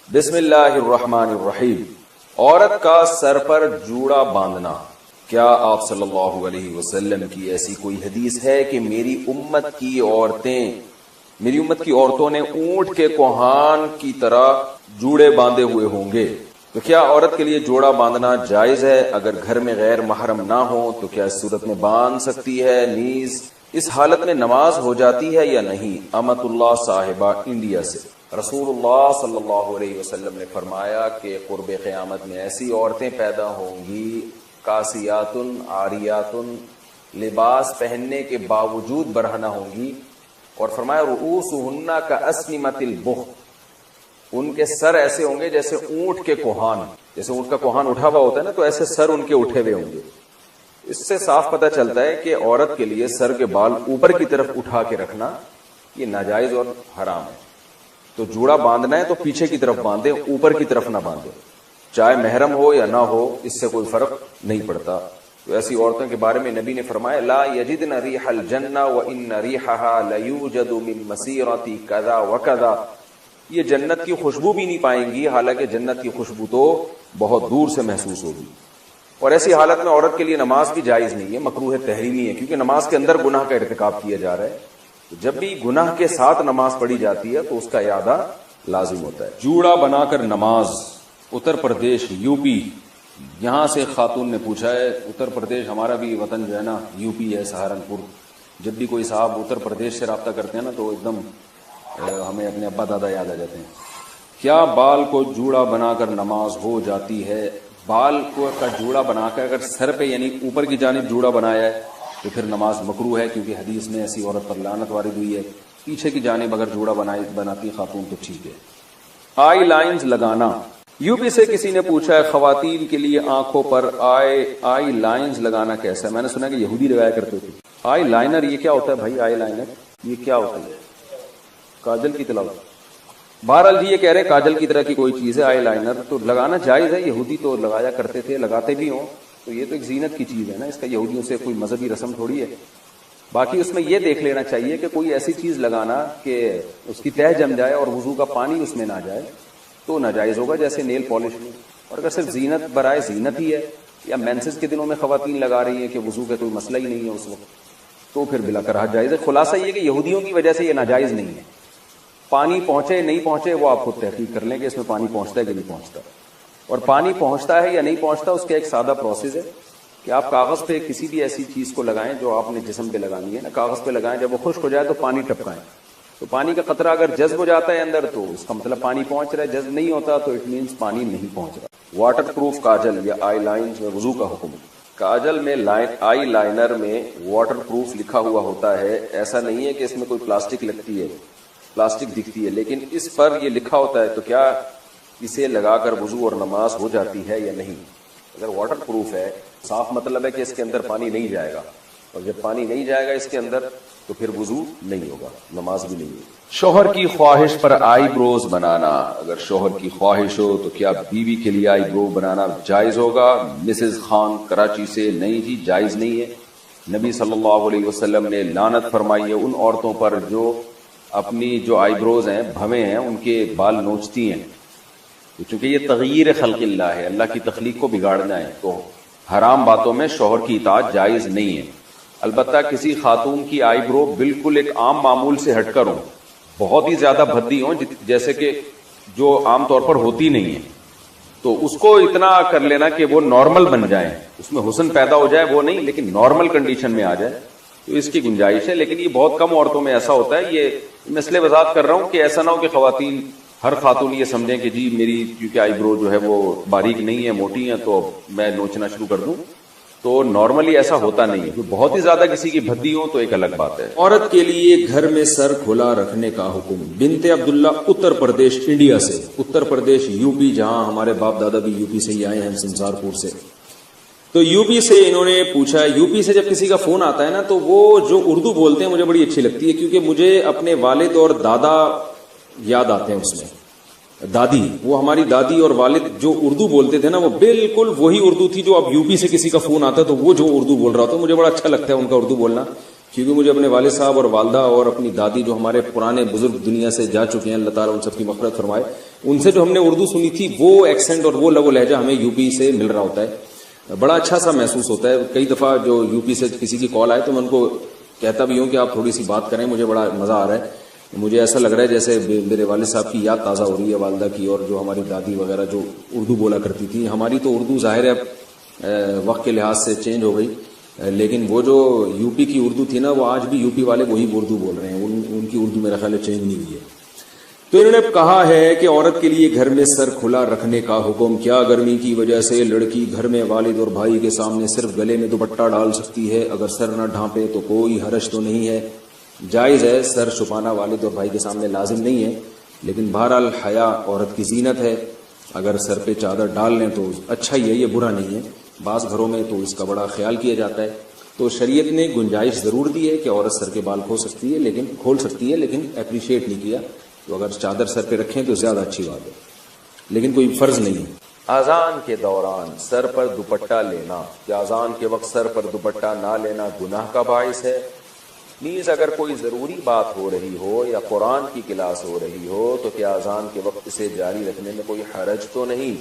بسم اللہ الرحمن الرحیم۔ عورت کا سر پر جوڑا باندھنا، کیا آپ صلی اللہ علیہ وسلم کی ایسی کوئی حدیث ہے کہ میری امت کی عورتوں نے اونٹ کے کوہان کی طرح جوڑے باندھے ہوئے ہوں گے؟ تو کیا عورت کے لیے جوڑا باندھنا جائز ہے؟ اگر گھر میں غیر محرم نہ ہو تو کیا اس صورت میں باندھ سکتی ہے؟ نیز اس حالت میں نماز ہو جاتی ہے یا نہیں؟ امت اللہ صاحبہ انڈیا سے۔ رسول اللہ صلی اللہ علیہ وسلم نے فرمایا کہ قرب قیامت میں ایسی عورتیں پیدا ہوں گی کاسیات عاریات، لباس پہننے کے باوجود برہنہ ہوں گی، اور فرمایا رؤوسہن کاسنمۃ البخت، ان کے سر ایسے ہوں گے جیسے اونٹ کے کوہان، جیسے اونٹ کا کوہان اٹھا ہوا ہوتا ہے نا، تو ایسے سر ان کے اٹھے ہوئے ہوں گے۔ اس سے صاف پتہ چلتا ہے کہ عورت کے لیے سر کے بال اوپر کی طرف اٹھا کے رکھنا یہ ناجائز اور حرام ہے۔ تو جوڑا باندھنا ہے تو پیچھے کی طرف باندھے، اوپر کی طرف نہ باندھے، چاہے محرم ہو یا نہ ہو، اس سے کوئی فرق نہیں پڑتا۔ تو ایسی عورتوں کے بارے میں نبی نے فرمایا لا یجدن ریح الجنہ وان ریحها لیوجد من مسیرۃ کذا وکذا، یہ جنت کی خوشبو بھی نہیں پائیں گی، حالانکہ جنت کی خوشبو تو بہت دور سے محسوس ہوگی۔ اور ایسی حالت میں عورت کے لیے نماز بھی جائز نہیں ہے، مکروہ تحریمی ہے، کیونکہ نماز کے اندر گناہ کا ارتکاب کیا جا رہا ہے۔ جب بھی گناہ کے ساتھ نماز پڑھی جاتی ہے تو اس کا اعادہ لازم ہوتا ہے۔ جوڑا بنا کر نماز، اتر پردیش یو پی، یہاں سے خاتون نے پوچھا ہے، اتر پردیش ہمارا بھی وطن جو ہے نا یو پی ہے، سہارنپور۔ جب بھی کوئی صاحب اتر پردیش سے رابطہ کرتے ہیں نا تو ایک دم ہمیں اپنے ابا دادا یاد آ جاتے ہیں۔ کیا بال کو جوڑا بنا کر نماز ہو جاتی ہے؟ بال کو کا جوڑا بنا کر اگر سر پہ یعنی اوپر کی جانب جوڑا بنایا ہے تو پھر نماز مکروہ ہے، کیونکہ حدیث میں ایسی عورت پر لعنت وارد ہوئی ہے۔ پیچھے کی جانب اگر جوڑا بناتی خاتون تو ٹھیک ہے۔ آئی لائنز لگانا، یو پی سے کسی نے پوچھا ہے خواتین کے لیے آنکھوں پر آئی لائنز لگانا کیسا ہے؟ میں نے سنا کہ یہودی لگایا کرتے تھے۔ آئی لائنر یہ کیا ہوتا ہے بھائی؟ آئی لائنر یہ کیا ہوتا ہے؟ کاجل کی تلاوت؟ بہرحال جی یہ کہہ رہے ہیں کاجل کی طرح کی کوئی چیز ہے آئی لائنر، تو لگانا جائز ہے، یہودی تو لگایا کرتے تھے، لگاتے بھی ہوں، تو یہ تو ایک زینت کی چیز ہے نا، اس کا یہودیوں سے کوئی مذہبی رسم تھوڑی ہے۔ باقی اس میں یہ دیکھ لینا چاہیے کہ کوئی ایسی چیز لگانا کہ اس کی تہ جم جائے اور وضو کا پانی اس میں نہ جائے تو ناجائز ہوگا، جیسے نیل پالش میں۔ اور اگر صرف زینت برائے زینت ہی ہے، یا مینسز کے دنوں میں خواتین لگا رہی ہیں کہ وضو کا کوئی مسئلہ ہی نہیں ہے اس وقت، تو پھر بلا کراہت جائز ہے۔ خلاصہ یہ کہ یہودیوں کی وجہ سے یہ ناجائز نہیں ہے۔ پانی پہنچے نہیں پہنچے وہ آپ خود تحقیق کر لیں کہ اس میں پانی پہنچتا ہے کہ نہیں پہنچتا، اور پانی پہنچتا ہے یا نہیں پہنچتا اس کا ایک سادہ پروسیس ہے کہ آپ کاغذ پہ کسی بھی ایسی چیز کو لگائیں جو آپ نے جسم پہ لگانی ہے نا، کاغذ پہ لگائیں، جب وہ خشک ہو جائے تو پانی ٹپکائیں، تو پانی کا قطرہ اگر جذب ہو جاتا ہے اندر تو اس کا مطلب پانی پہنچ رہا ہے، جذب نہیں ہوتا تو اٹ مینس پانی نہیں پہنچ رہا۔ واٹر پروف کاجل یا آئی لائنز میں وضو کا حکم، کاجل میں آئی لائنر میں واٹر پروف لکھا ہوا ہوتا ہے، ایسا نہیں ہے کہ اس میں کوئی پلاسٹک لگتی ہے، پلاسٹک دکھتی ہے، لیکن اس پر یہ لکھا ہوتا ہے، تو کیا اسے لگا کر وضو اور نماز ہو جاتی ہے یا نہیں؟ اگر واٹر پروف ہے، صاف مطلب ہے کہ اس کے اندر پانی نہیں جائے گا، اور جب پانی نہیں جائے گا اس کے اندر تو پھر وضو نہیں ہوگا، نماز بھی نہیں ہوگی۔ شوہر کی خواہش پر آئی بروز بنانا، اگر شوہر کی خواہش ہو تو کیا بیوی کے لیے آئی برو بنانا جائز ہوگا؟ مسز خان کراچی سے، نہیں جی جائز نہیں ہے۔ نبی صلی اللہ علیہ وسلم نے لعنت فرمائی ہے ان عورتوں پر جو اپنی جو آئی بروز ہیں، بھویں ہیں، ان کے بال نوچتی ہیں، چونکہ یہ تغییر خلق اللہ ہے، اللہ کی تخلیق کو بگاڑنا ہے، تو حرام باتوں میں شوہر کی اطاعت جائز نہیں ہے۔ البتہ کسی خاتون کی آئی برو بالکل ایک عام معمول سے ہٹ کر ہوں، بہت ہی زیادہ بھدی ہوں، جیسے کہ جو عام طور پر ہوتی نہیں ہے، تو اس کو اتنا کر لینا کہ وہ نارمل بن جائیں، اس میں حسن پیدا ہو جائے وہ نہیں، لیکن نارمل کنڈیشن میں آ جائے تو اس کی گنجائش ہے، لیکن یہ بہت کم عورتوں میں ایسا ہوتا ہے۔ یہ مسئلے وضاحت کر رہا ہوں کہ ایسا نہ ہو کہ خواتین، ہر خاتون یہ سمجھیں کہ جی میری کیونکہ آئی برو جو ہے وہ باریک نہیں ہے، موٹی ہے، تو میں نوچنا شروع کر دوں، تو نارملی ایسا ہوتا نہیں ہے۔ بہت ہی زیادہ کسی کی بھدی ہو تو ایک الگ بات ہے۔ عورت کے لیے گھر میں سر کھلا رکھنے کا حکم، بنت عبداللہ اتر پردیش انڈیا سے، اتر پردیش یو پی، جہاں ہمارے باپ دادا بھی یو پی سے ہی آئے ہیں، سنسار پور سے۔ تو یو پی سے انہوں نے پوچھا، یو پی سے جب کسی کا فون آتا ہے نا تو وہ جو اردو بولتے ہیں مجھے بڑی اچھی لگتی ہے، کیونکہ مجھے اپنے والد اور دادا یاد آتے ہیں اس میں، دادی، وہ ہماری دادی اور والد جو اردو بولتے تھے نا وہ بالکل وہی اردو تھی جو اب یو پی سے کسی کا فون آتا ہے تو وہ جو اردو بول رہا تھا، مجھے بڑا اچھا لگتا ہے ان کا اردو بولنا، کیونکہ مجھے اپنے والد صاحب اور والدہ اور اپنی دادی جو ہمارے پرانے بزرگ دنیا سے جا چکے ہیں، اللہ تعالیٰ ان سب کی مغفرت فرمائے، ان سے جو ہم نے اردو سنی تھی وہ ایکسنٹ اور وہ لب و لہجہ ہمیں یو پی سے مل رہا ہوتا ہے، بڑا اچھا سا محسوس ہوتا ہے۔ کئی دفعہ جو یو پی سے کسی کی کال آئے تو میں ان کو کہتا بھی ہوں کہ آپ تھوڑی سی بات کریں، مجھے بڑا مزہ آ رہا ہے، مجھے ایسا لگ رہا ہے جیسے میرے والد صاحب کی یاد تازہ ہو رہی ہے، والدہ کی، اور جو ہماری دادی وغیرہ جو اردو بولا کرتی تھی۔ ہماری تو اردو ظاہر ہے وقت کے لحاظ سے چینج ہو گئی، لیکن وہ جو یو پی کی اردو تھی نا، وہ آج بھی یو پی والے وہی اردو بول رہے ہیں، ان کی اردو میرا خیال ہے چینج نہیں ہوئی ہے۔ تو انہوں نے کہا ہے کہ عورت کے لیے گھر میں سر کھلا رکھنے کا حکم کیا؟ گرمی کی وجہ سے لڑکی گھر میں والد اور بھائی کے سامنے صرف گلے میں دوپٹہ ڈال سکتی ہے، اگر سر نہ ڈھانپے تو کوئی حرج تو نہیں ہے، جائز ہے۔ سر چھپانا والد اور بھائی کے سامنے لازم نہیں ہے، لیکن بہرحال حیا عورت کی زینت ہے، اگر سر پہ چادر ڈال لیں تو اچھا ہی ہے، یہ برا نہیں ہے۔ بعض گھروں میں تو اس کا بڑا خیال کیا جاتا ہے، تو شریعت نے گنجائش ضرور دی ہے کہ عورت سر کے بال کھول سکتی ہے، لیکن اپریشیٹ نہیں کیا، تو اگر چادر سر پہ رکھیں تو زیادہ اچھی بات ہے، لیکن کوئی فرض نہیں ہے۔ اذان کے دوران سر پر دوپٹہ لینا، کیا اذان کے وقت سر پر دوپٹہ نہ لینا گناہ کا باعث ہے؟ نیز اگر کوئی ضروری بات ہو رہی ہو یا قرآن کی کلاس ہو رہی ہو تو کیا اذان کے وقت اسے جاری رکھنے میں کوئی حرج تو نہیں؟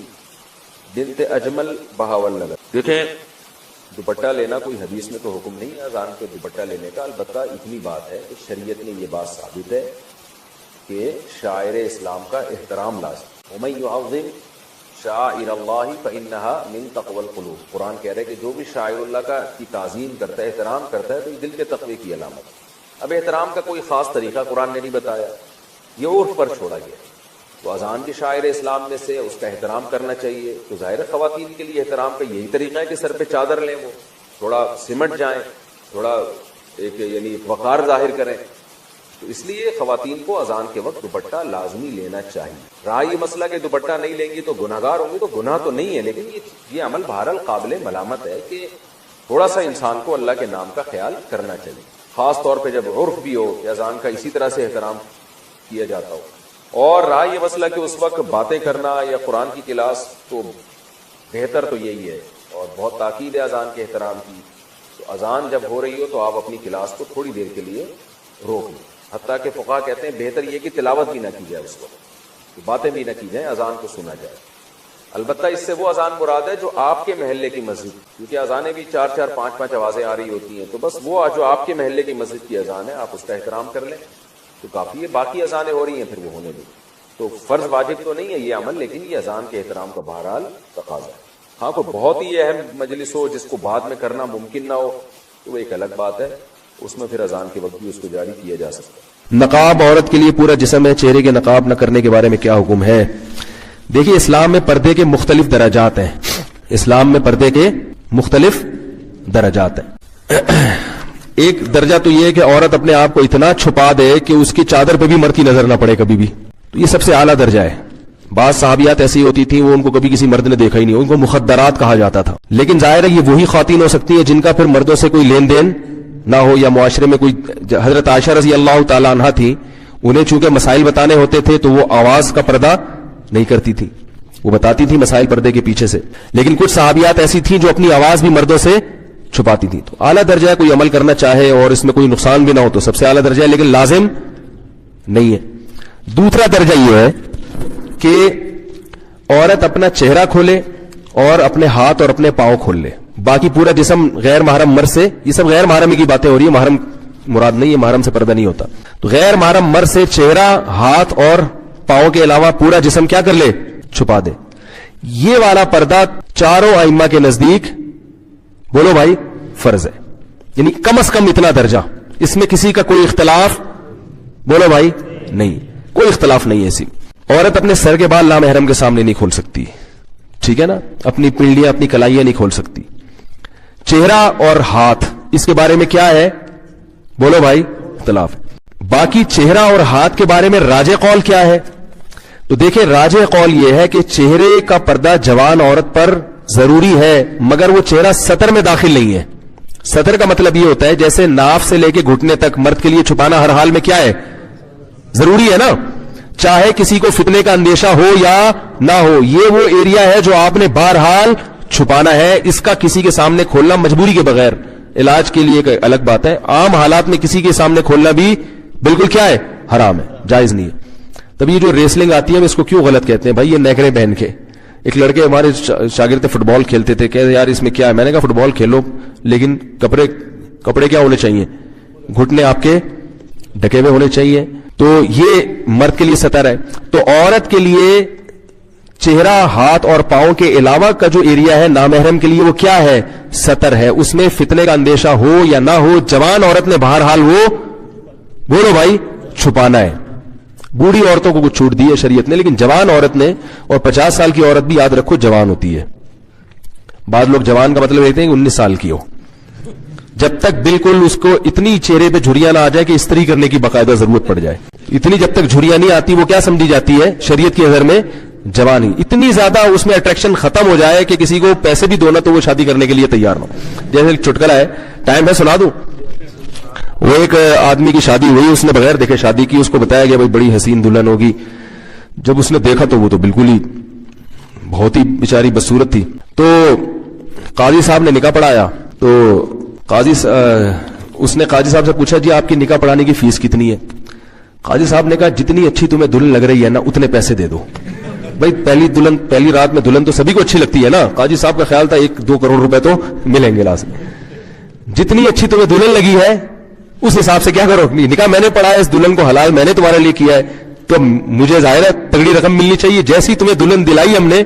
بنت اجمل بہاول نگر۔ دیکھیں، دوپٹہ لینا کوئی حدیث میں تو حکم نہیں ہے اذان پہ دوپٹہ لینے کا، البتہ اتنی بات ہے کہ شریعت نے یہ بات ثابت ہے کہ شاعر اسلام کا احترام لازم۔ وَمَن يُعَظِّمْ شَعَائِرَ اللَّهِ فَإِنَّهَا مِن تَقْوَى الْقُلُوبِ، قرآن کہہ رہے کہ جو بھی شاعر اللہ کی تعظیم کرتا ہے، احترام کرتا ہے، تو یہ دل کے تقوی کی علامت ہے۔ اب احترام کا کوئی خاص طریقہ قرآن نے نہیں بتایا، یہ عرف پر چھوڑا گیا، تو اذان کے شاعر اسلام میں سے اس کا احترام کرنا چاہیے۔ تو ظاہر خواتین کے لیے احترام کا یہی طریقہ ہے کہ سر پہ چادر لیں، وہ تھوڑا سمٹ جائیں، تھوڑا ایک یعنی وقار ظاہر کریں، تو اس لیے خواتین کو اذان کے وقت دوپٹہ لازمی لینا چاہیے۔ رہا یہ مسئلہ کہ دوپٹہ نہیں لیں گی تو گناہگار ہوں گی، تو گناہ تو نہیں ہے، لیکن یہ عمل بہرحال قابل ملامت ہے کہ تھوڑا سا انسان کو اللہ کے نام کا خیال کرنا چاہیے، خاص طور پہ جب عرف بھی ہو کہ اذان کا اسی طرح سے احترام کیا جاتا ہو۔ اور رہا یہ مسئلہ کہ اس وقت باتیں کرنا یا قرآن کی کلاس، تو بہتر تو یہی ہے، اور بہت تاکید ہے اذان کے احترام کی۔ تو اذان جب ہو رہی ہو تو آپ اپنی کلاس کو تھوڑی دیر کے لیے روک لیں، حتیٰ کہ فقہا کہتے ہیں بہتر یہ کہ تلاوت بھی نہ کی جائے اس وقت، باتیں بھی نہ کی جائیں، اذان کو سنا جائے۔ البتہ اس سے وہ اذان مراد ہے جو آپ کے محلے کی مسجد، کیونکہ اذانیں بھی 4-4 5-5 آوازیں آ رہی ہوتی ہیں، تو بس وہ جو آپ کے محلے کی مسجد کی اذان ہے آپ اس کا احترام کر لیں تو کافی ہے۔ باقی اذانیں ہو رہی ہیں پھر وہ ہونے دیں، تو فرض واجب تو نہیں ہے یہ عمل، لیکن یہ اذان کے احترام کا بہرحال تقاضا ہے۔ ہاں کوئی بہت ہی اہم مجلس ہو جس کو بعد میں کرنا ممکن نہ ہو تو وہ ایک الگ بات ہے، اس میں پھر اذان کے وقت بھی اس کو جاری کیا جا سکتا ہے۔ نقاب عورت کے لیے پورا جسم ہے، چہرے کے نقاب نہ کرنے کے بارے میں کیا حکم ہے؟ دیکھیے، اسلام میں پردے کے مختلف درجات ہیں، اسلام میں پردے کے مختلف درجات ہیں۔ ایک درجہ تو یہ ہے کہ عورت اپنے آپ کو اتنا چھپا دے کہ اس کی چادر پہ بھی مرتی نظر نہ پڑے کبھی بھی، تو یہ سب سے اعلیٰ درجہ ہے۔ بعض صحابیات ایسی ہوتی تھیں وہ ان کو کبھی کسی مرد نے دیکھا ہی نہیں، ان کو مخدرات کہا جاتا تھا، لیکن ظاہر ہے یہ وہی خواتین ہو سکتی ہیں جن کا پھر مردوں سے کوئی لین دین نہ ہو یا معاشرے میں کوئی۔ حضرت عائشہ رضی اللہ تعالی عنہا تھی، انہیں چونکہ مسائل بتانے ہوتے تھے تو وہ آواز کا پردہ نہیں کرتی تھی، وہ بتاتی تھی مسائل پردے کے پیچھے سے، لیکن کچھ صحابیات ایسی تھیں جو اپنی آواز بھی مردوں سے چھپاتی تھی۔ تو اعلیٰ درجہ ہے، کوئی عمل کرنا چاہے اور اس میں کوئی نقصان بھی نہ ہو تو سب سے اعلیٰ درجہ ہے، لیکن لازم نہیں ہے۔ دوسرا درجہ یہ ہے کہ عورت اپنا چہرہ کھولے اور اپنے ہاتھ اور اپنے پاؤں کھول لے، باقی پورا جسم غیر محرم مرد سے، یہ سب غیر محرمی کی باتیں ہو رہی ہے، محرم مراد نہیں ہے، محرم سے پردہ نہیں ہوتا، تو غیر محرم مرد سے چہرہ، ہاتھ اور پاؤں کے علاوہ پورا جسم کیا کر لے؟ چھپا دے۔ یہ والا پردہ چاروں ائمہ کے نزدیک بولو بھائی فرض ہے، یعنی کم از کم اتنا درجہ، اس میں کسی کا کوئی اختلاف بولو بھائی نہیں، کوئی اختلاف نہیں ہے۔ ایسی عورت اپنے سر کے بال نامحرم کے سامنے نہیں کھول سکتی، ٹھیک ہے نا، اپنی پنڈلیاں اپنی کلائیاں نہیں کھول سکتی۔ چہرہ اور ہاتھ اس کے بارے میں کیا ہے بولو بھائی؟ اختلاف۔ باقی چہرہ اور ہاتھ کے بارے میں راجح قول کیا ہے؟ تو دیکھیں، راجح قول یہ ہے کہ چہرے کا پردہ جوان عورت پر ضروری ہے، مگر وہ چہرہ سطر میں داخل نہیں ہے۔ سطر کا مطلب یہ ہوتا ہے جیسے ناف سے لے کے گھٹنے تک مرد کے لیے چھپانا ہر حال میں کیا ہے؟ ضروری ہے نا، چاہے کسی کو فتنے کا اندیشہ ہو یا نہ ہو، یہ وہ ایریا ہے جو آپ نے بہرحال چھپانا ہے، اس کا کسی کے سامنے کھولنا مجبوری کے بغیر علاج کے لیے ایک الگ بات ہے. عام حالات میں کسی کے سامنے کھولنا بھی بالکل کیا ہے؟ حرام ہے, جائز نہیں ہے. تب یہ جو ریسلنگ آتی ہے ہم اس کو کیوں غلط کہتے ہیں بھائی؟ یہ نیکرے پہن کے. ایک لڑکے ہمارے شاگرد فٹ بال کھیلتے تھے, کہتے یار اس میں کیا ہے؟ میں نے کہا فٹ بال کھیلو لیکن کپڑے کیا ہونے چاہیے؟ گھٹنے آپ کے ڈھکے ہوئے ہونے چاہیے. تو یہ مرد کے لیے ستر ہے. تو عورت کے لیے چہرہ, ہاتھ اور پاؤں کے علاوہ کا جو ایریا ہے نامحرم کے لیے وہ کیا ہے؟ ستر ہے. اس میں فتنے کا اندیشہ ہو یا نہ ہو, جوان عورت نے بہرحال وہ بولو بھائی چھپانا ہے. بوڑھی عورتوں کو کچھ چھوٹ دی ہے شریعت نے, لیکن جوان عورت نے, اور 50 سال کی عورت بھی یاد رکھو جوان ہوتی ہے. بعض لوگ جوان کا مطلب لیتے ہیں کہ 19 سال کی ہو. جب تک بالکل اس کو اتنی چہرے پہ جھریاں نہ آ جائے کہ استری کرنے کی باقاعدہ ضرورت پڑ جائے, اتنی جب تک جھریاں نہیں آتی وہ کیا سمجھی جاتی ہے شریعت کی نظر میں؟ جوانی. اتنی زیادہ اس میں اٹریکشن ختم ہو جائے کہ کسی کو پیسے بھی دو نا تو وہ شادی کرنے کے لیے تیار نہ ہو. جیسے ایک چٹکلا ہے, ٹائم ہے سنا دوں. وہ ایک آدمی کی شادی ہوئی, اس نے بغیر دیکھے شادی کی. اس کو بتایا گیا بھائی بڑی حسین دلہن ہوگی. جب اس نے دیکھا تو وہ تو بالکل ہی بہت ہی بیچاری بدصورت تھی. تو قاضی صاحب نے نکاح پڑھایا. تو اس نے قاضی صاحب سے پوچھا جی آپ کی نکاح پڑھانے کی فیس کتنی ہے؟ قاضی صاحب نے کہا جتنی اچھی تمہیں دلہن لگ رہی ہے نا اتنے پیسے دے دو. بھائی پہلی رات میں دلہن تو سبھی کو اچھی لگتی ہے نا. قاضی صاحب کا خیال تھا 1-2 کروڑ روپے تو ملیں گے لازم. جتنی اچھی تمہیں دلہن لگی ہے اس حساب سے کیا کرو, نکاح میں نے پڑھا ہے, اس دلہن کو حلال میں نے تمہارے لیے کیا ہے, تو مجھے ظاہر ہے تگڑی رقم ملنی چاہیے. جیسی تمہیں دلہن دلائی ہم نے,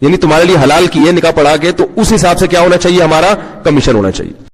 یعنی تمہارے لیے حلال کی ہے نکاح پڑھا کے, تو اس حساب سے کیا ہونا چاہیے؟ ہمارا کمیشن ہونا چاہیے.